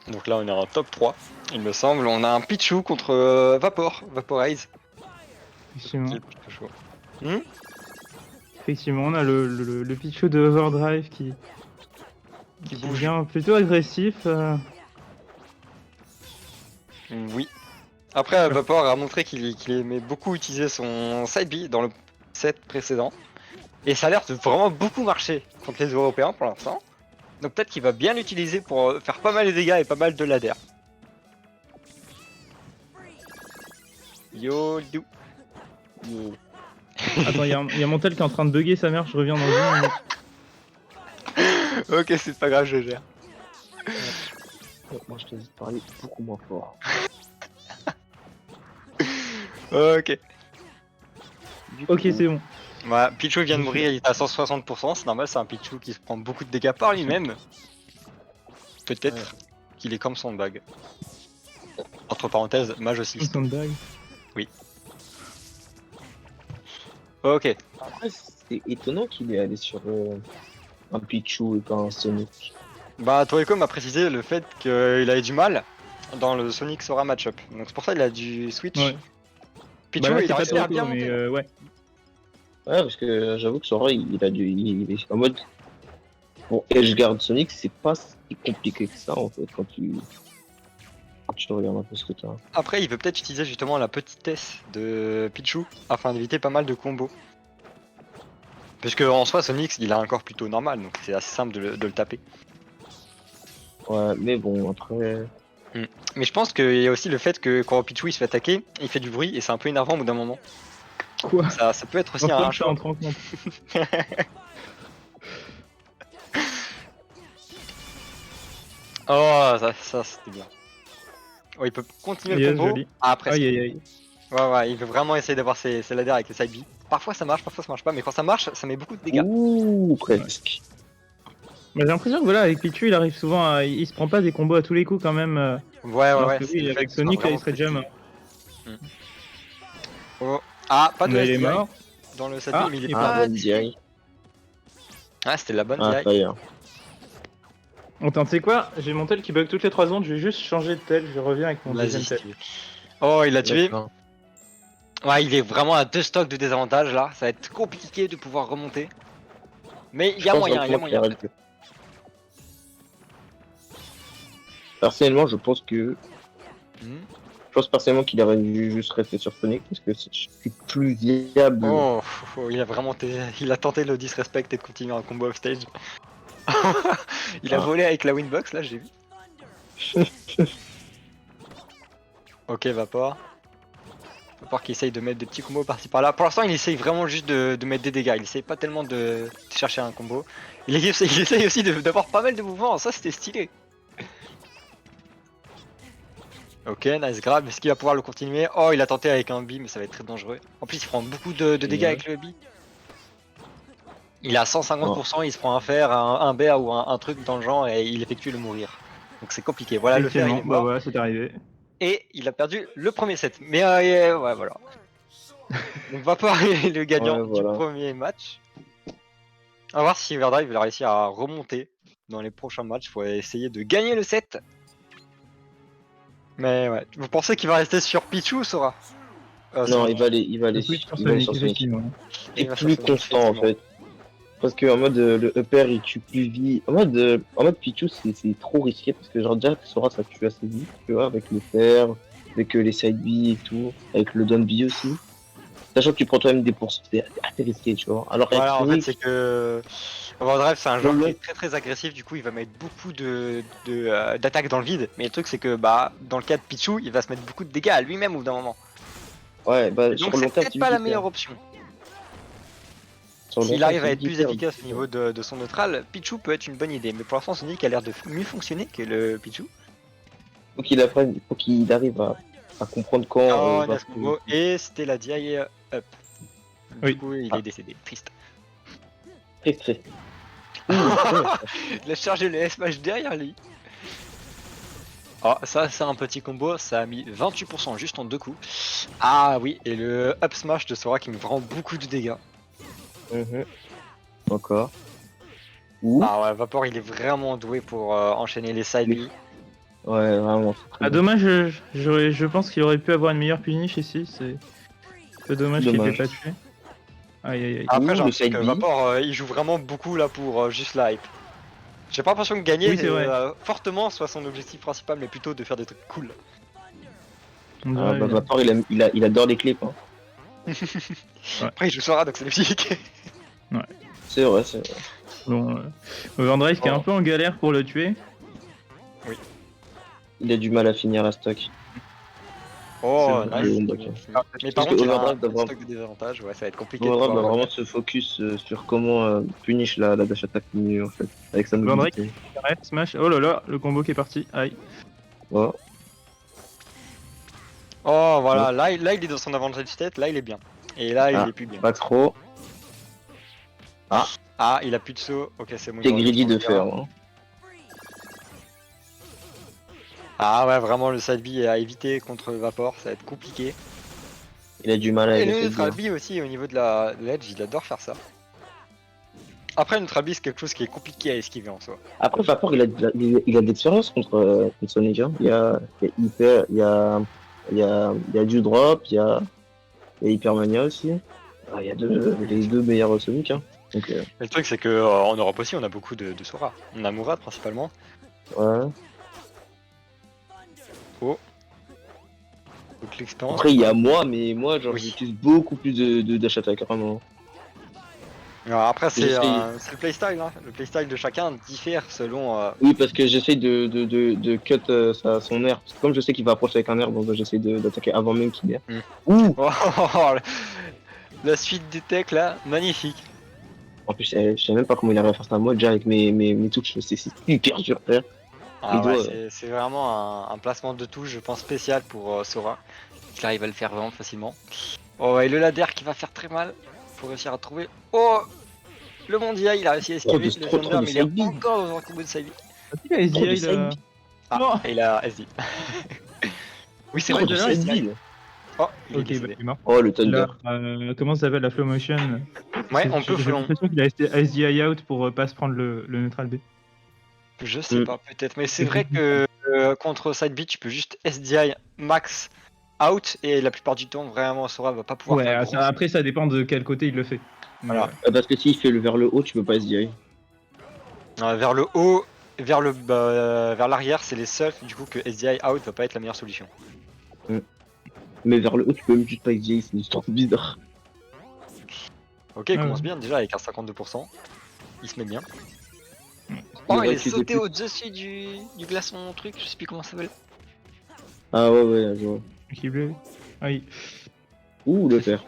Donc là on est en top 3, il me semble. On a un Pichu contre Vaporize. Effectivement. Qui est plutôt chaud. Hmm. Effectivement, on a le Pichu de Overdrive qui bouge. devient plutôt agressif. Oui. Après, Vapor a montré qu'il aimait beaucoup utiliser son side B dans le set précédent. Et ça a l'air de vraiment beaucoup marcher contre les Européens pour l'instant. Donc peut-être qu'il va bien l'utiliser pour faire pas mal de dégâts et pas mal de ladder. Yo, dou. Attends, il y a Montel qui est en train de bugger sa mère, je reviens dans 10 minutes. Ok, c'est pas grave, je gère. Moi je te dis de parler beaucoup moins fort. Ok. Ok, c'est bon. Voilà, Pichu vient de mourir, il est à 160%, c'est normal, c'est un Pichu qui se prend beaucoup de dégâts par lui-même. Peut-être qu'il est comme son bug. Entre parenthèses, mage aussi. Sandbag. Oui. Ok. Après, c'est étonnant qu'il est allé sur un Pichu et pas un Sonic. Bah, Toriko m'a précisé le fait qu'il avait du mal dans le Sonic Sora matchup. Donc c'est pour ça qu'il a dû switch. Ouais. Pichu, Bah là, il c'est a pas réussi à Toriko, bien mais monter. ouais. Ouais, parce que j'avoue que Sora, il est en mode. Pour Edgeguard Sonic, c'est pas si compliqué que ça en fait quand tu regardes un peu ce que t'as. Après, il veut peut-être utiliser justement la petitesse de Pichu afin d'éviter pas mal de combos. Parce que en soi, Sonic, il a un corps plutôt normal, donc c'est assez simple de le taper. Ouais, mais bon, après. Mais je pense qu'il y a aussi le fait que quand Pichu il se fait attaquer, il fait du bruit et c'est un peu énervant au bout d'un moment. Quoi? Ça peut être aussi Enfin, un ça choix. entre en compte. Oh, ça c'était bien. Oh, il peut continuer le Yes, combo. joli. Ah, presque. Aïe aïe aïe. Ouais, il veut vraiment essayer d'avoir ses ladders avec les side B. Parfois ça marche pas, mais quand ça marche, ça met beaucoup de dégâts. Ouh, presque. Mais j'ai l'impression que voilà, avec Pichu, il arrive souvent à. Il se prend pas des combos à tous les coups quand même. Alors que c'est oui, le fait avec qu'il soit Sonic, là, il vraiment serait déjà précis. mort. Oh. Ah, pas de Mais il est SDI mort. dans le side Ah, B, mais il est et pas Ah, bonne DI. DI. Ah, c'était la bonne Ah, DI. fire. Attends, tu sais quoi? J'ai mon tel qui bug toutes les 3 secondes, je vais juste changer de tel, je reviens avec mon Vas-y, deuxième si tel. tu veux. Oh, il a tué. D'accord. Ouais, il est vraiment à 2 stocks de désavantage là. Ça va être compliqué de pouvoir remonter. Mais il y a moyen, il y a moyen. Personnellement, je pense que. Hmm. Je pense personnellement qu'il aurait dû juste rester sur Sonic parce que c'est plus viable. Oh, il a vraiment il a tenté le disrespect et de continuer un combo off stage. Il a Ah. volé avec la winbox là, j'ai vu. Ok, Vapor. Vapor qui essaye de mettre des petits combos par-ci par-là. Pour l'instant, il essaye vraiment juste de mettre des dégâts. Il essaye pas tellement de chercher un combo. Il essaye aussi d'avoir pas mal de mouvements. Ça, c'était stylé. Ok, nice grab. Est-ce qu'il va pouvoir le continuer? Oh, il a tenté avec un B, mais ça va être très dangereux. En plus, il prend beaucoup de dégâts avec le B. Il a 150%, il se prend un fer, un BA ou un truc dans le genre et il effectue le mourir. Donc c'est compliqué. Voilà, le fer, il est Effectivement, bah mort. voilà, c'est arrivé. Et il a perdu le premier set. Mais ouais, voilà. Donc Vapor est le gagnant Ouais, du voilà. premier match. On va voir si Overdrive va réussir à remonter dans les prochains matchs. Faut essayer de gagner le set. Mais ouais, vous pensez qu'il va rester sur Pichu ou Sora Non, il va aller Le switch sur il va aller Sonic, sur Sonic. effectivement. C'est Il va sur plus Sonic, constant en effectivement. fait. Parce que en mode le upper il tue plus vite. En mode Pichu c'est trop risqué parce que genre déjà Sora ça tue assez vite, tu vois, avec le fer, avec les side B et tout, avec le down B aussi. Sachant que tu prends toi-même des pourcents, c'est assez risqué, tu vois. Alors avec Voilà, en fait, Sonic, c'est que Overdrive, c'est un joueur qui le est très agressif, du coup, il va mettre beaucoup d'attaques dans le vide. Mais le truc, c'est que bah, dans le cas de Pichu, il va se mettre beaucoup de dégâts à lui-même au bout d'un moment. ouais, bah Et sur donc, le c'est long terme peut-être c'est pas vite la de meilleure perdre. option. Sur le long S'il terme, arrive à c'est être vite de plus perdre. efficace au niveau de son neutral, Pichu peut être une bonne idée. Mais pour l'instant, Sonic a l'air de mieux fonctionner que le Pichu. Faut qu'il arrive à comprendre quand Oh, va nice combo. Et c'était la DI up. Du Oui. coup, il est décédé. Triste. très très. Il a chargé le S-Smash derrière lui. Oh, ça, c'est un petit combo. Ça a mis 28% juste en 2 coups. Ah oui, et le up smash de Sora qui me prend beaucoup de dégâts. Encore. Ouh. Ah ouais, Vapor, il est vraiment doué pour enchaîner les side B. Ouais, vraiment. c'est très Ah bien. dommage, je pense qu'il aurait pu avoir une meilleure punish ici, c'est un peu dommage qu'il l'ait Dommage. pas tué. Aïe aïe aïe. Après, Ouh, j'ai le l'impression side que B. Vapor, il joue vraiment beaucoup là pour juste la hype. J'ai pas l'impression que gagner Oui, c'est vrai. fortement soit son objectif principal, mais plutôt de faire des trucs cool. On Ah, dirait, bah, Vapor, il adore les clips. Hein. Après, il joue Sora, donc c'est logique. C'est vrai, c'est vrai. bon, Overdrive qui est un peu en galère pour le tuer. Il a du mal à finir la stock. Oh, C'est vrai. nice. Donc, Mais pense par que contre, il a un Overdrive doit vraiment- stock de désavantage, ouais, ça va être compliqué de Overdrive pouvoir doit vraiment revenir. se focus sur comment punish la dash attack nue en fait, avec sa Overdrive, mobilité. arrête, smash. Oh là là, le combo qui est parti. Aïe. Voilà. Oh, voilà, là, il est dans son avantage state, là, il est bien. Et là, il Ah, est plus bien. pas trop. Ah, il a plus de saut. Ok, c'est bon. il T'es va revenir greedy sur le de terrain. faire. Hein. Ah ouais, vraiment, le side B à éviter contre Vapor, ça va être compliqué. Il a du mal Et avec le le neutral side B aussi, au niveau de la ledge, il adore faire ça. Après, le neutral B, c'est quelque chose qui est compliqué à esquiver en soi. Après, Vapor, il a de l'expérience contre Sonic. Hein. Il y a Hyper, il y a du drop, il y a Hypermania aussi. Ah, il y a les deux meilleurs Sonic. Hein. Donc, Mais le truc, c'est que en Europe aussi, on a beaucoup de Sora. On a Mourad principalement. ouais. Oh. Donc l'expérience. Après, il y a moi, mais moi, genre, Oui. j'utilise beaucoup plus de dash attack, vraiment. Alors après, c'est J'essaye. c'est le playstyle. Hein. Le playstyle de chacun diffère selon. Oui, parce que j'essaye de cut son air. Parce que comme je sais qu'il va approcher avec un air, donc j'essaie d'attaquer avant même qu'il ait. Hmm. Ouh! Oh, la suite des techs là, magnifique. En plus, je sais même pas comment il arrive à faire ça. Moi, déjà, avec mes touches, c'est hyper dur, frère. Ah Il ouais, doit. c'est vraiment un placement de touche, je pense, spécial pour Sora. Il arrive à le faire vraiment facilement. Oh, et le ladder qui va faire très mal. Faut réussir à trouver. Oh, le mondial, il a réussi à esquiver le trop Thunder, de mais il est side B. encore dans un combo de side. Il a Trop de SDI side là. B. Ah, Non. et il a SD. Oui, c'est vrai, Trop de il a side SDI. B. Oh, il est Ok, bah, décédé. il est mort. Oh, le Thunder. Là, comment ça s'appelle la flow motion? Ouais, on peut J'ai l'impression qu'il a SDI out pour pas se prendre le neutral B. Je sais Mm. pas, peut-être. Mais c'est vrai que contre side B, tu peux juste SDI max out et la plupart du temps, vraiment, Sora va pas pouvoir faire Ouais, grand. après ça dépend de quel côté il le fait. Mais, Voilà. Parce que s'il fait vers le haut, tu peux pas SDI. Vers le haut, vers l'arrière, c'est les seuls du coup que SDI out va pas être la meilleure solution. Mais vers le haut, tu peux même juste pas SDI, c'est une histoire bizarre. Ok, il Ah commence ouais. bien déjà avec un 52%. Il se met bien. Il Oh, aurait il est utilisé sauté plus. au-dessus du glaçon truc, je sais plus comment ça s'appelle. Ah ouais, je vois. Qui bleu. Ah oui. Ouh, le père.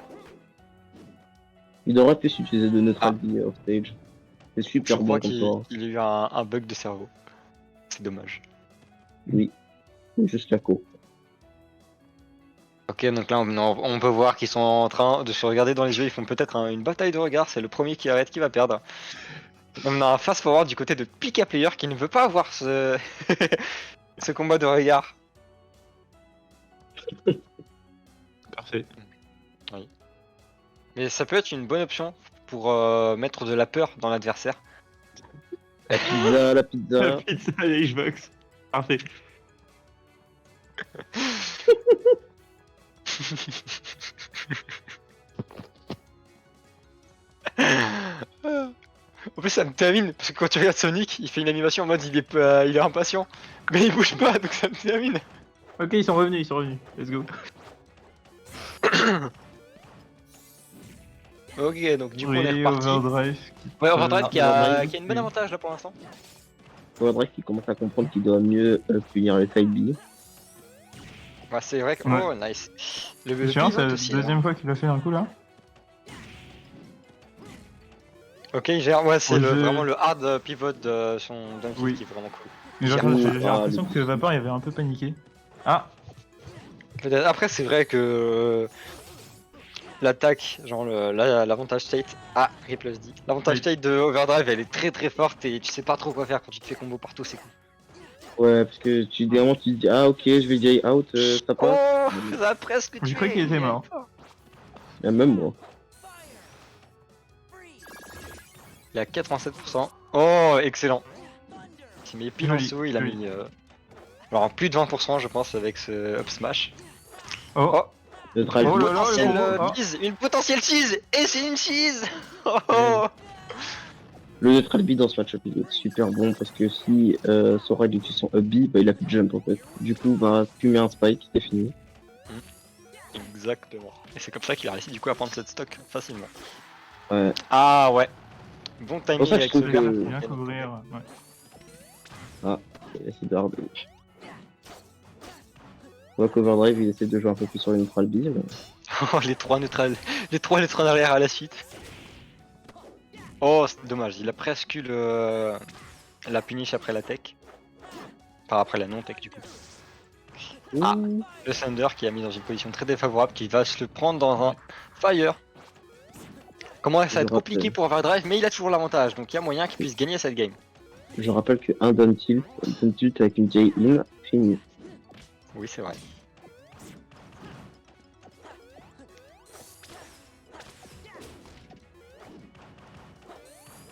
Il devrait plus utiliser de neutral B off stage. C'est Je super crois bon comme qu'il ça. il a eu un bug de cerveau. C'est dommage. Oui. Juste la co. Ok, donc là on peut voir qu'ils sont en train de se regarder dans les yeux, ils font peut-être une bataille de regard, c'est le premier qui arrête qui va perdre. On a un fast forward du côté de Pika Player qui ne veut pas avoir ce, ce combat de regard. Parfait. Mais ça peut être une bonne option pour mettre de la peur dans l'adversaire. La pizza, la pizza. La pizza et Xbox. Parfait. En plus ça me termine, parce que quand tu regardes Sonic, il fait une animation en mode il est impatient, mais il bouge pas, donc ça me termine. Ok, ils sont revenus, Let's go. Ok, donc du coup on est Oui, reparti. Overdrive. Ouais, Overdrive qui a Overdrive, une bonne avantage là pour l'instant. Faudrait qu'il commence à comprendre qu'il doit mieux punir les side B. Ouais, c'est vrai que. Ouais. Oh, nice. Le C'est sûr, pivot c'est la aussi. là. deuxième fois qu'il le fait d'un coup là. Ok, il gère. Ouais, c'est Au jeu- vraiment le hard pivot de son Donkey Oui. qui est vraiment cool. Mais J'ai j'ai Ah, l'impression le- que Vapor il avait un peu paniqué. Ah, Peut-être. Après, c'est vrai que l'attaque, genre l'avantage state. Ah, Riplus dit. L'avantage Oui. state de Overdrive, elle est très très forte et tu sais pas trop quoi faire quand tu te fais combo partout, c'est cool. Ouais, parce que vraiment, tu te dis, ah ok, je vais die out, ça passe. Oh, ça a presque tué. j'ai cru qu'il était mort. Et même moi. Il a 87%. Oh, excellent. Il met pile en Joli, dessous, il a joli. mis. Alors plus de 20% je pense avec ce up smash. Oh, Oh, Le drive Oh B. là là, potentielle oh. cheese, une potentielle cheese, et c'est une cheese. Oh, oh. Le neutral B dans ce match-up, il est super bon parce que si Sora il utilise son up B, bah, il a plus de jump en fait. Du coup, bah, tu mets un spike, c'est fini. Exactement. Et c'est comme ça qu'il a réussi du coup à prendre cette stock facilement. Ouais. Ah ouais. Bon pour timing ça que avec je ce trouve verre. que- bien couvrir. Ouais. C'est d'hard. On voit qu'Overdrive il essaie de jouer un peu plus sur le neutral B. Mais... Oh, les trois neutrales, les trois arrière à la suite. Oh, c'est dommage, il a presque eu la punish après la tech. Enfin, après la non-tech du coup. Ah. Ouh. Le Thunder qui a mis dans une position très défavorable, qui va se le prendre dans un Fire. Comment ça va Je être compliqué rappelle. pour Overdrive, mais il a toujours l'avantage, donc il y a moyen qu'il puisse gagner cette game. Je rappelle que un down tilt avec une J-in, fini. Oui, c'est vrai.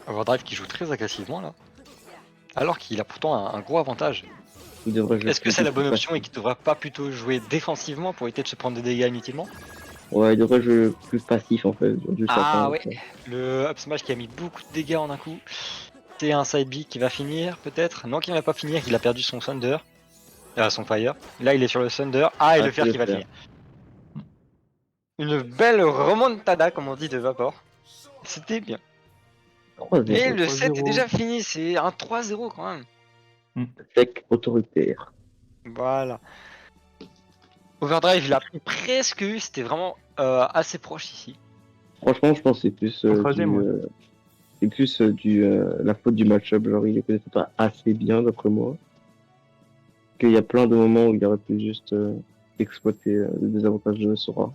Overdrive qui joue très agressivement là. Alors qu'il a pourtant un gros avantage. Il devrait jouer Est-ce que plus c'est la bonne option et passif. qu'il devrait pas plutôt jouer défensivement pour éviter de se prendre des dégâts inutilement? Ouais, il devrait jouer plus passif en fait. Juste Ah attendre, ouais, quoi. le up smash qui a mis beaucoup de dégâts en un coup. C'est un side B qui va finir peut-être. Non, qui ne va pas finir, il a perdu son Thunder. Son Fire. Là il est sur le Thunder. Ah, et Ah, le c'est Fer le qui va fer. finir. Une belle remontada comme on dit de Vapor. C'était bien. 3-0. Et le 3-0. 7 est déjà fini, c'est un 3-0 quand même. Sec autoritaire. Voilà. Overdrive, il a presque eu, c'était vraiment assez proche ici. Franchement, je pense que c'est plus, Au troisième, ouais. c'est plus la faute du match-up. Genre, il ne connaissait pas assez bien, d'après moi. Qu'il y a plein de moments où il aurait pu juste exploiter le désavantage de Sora.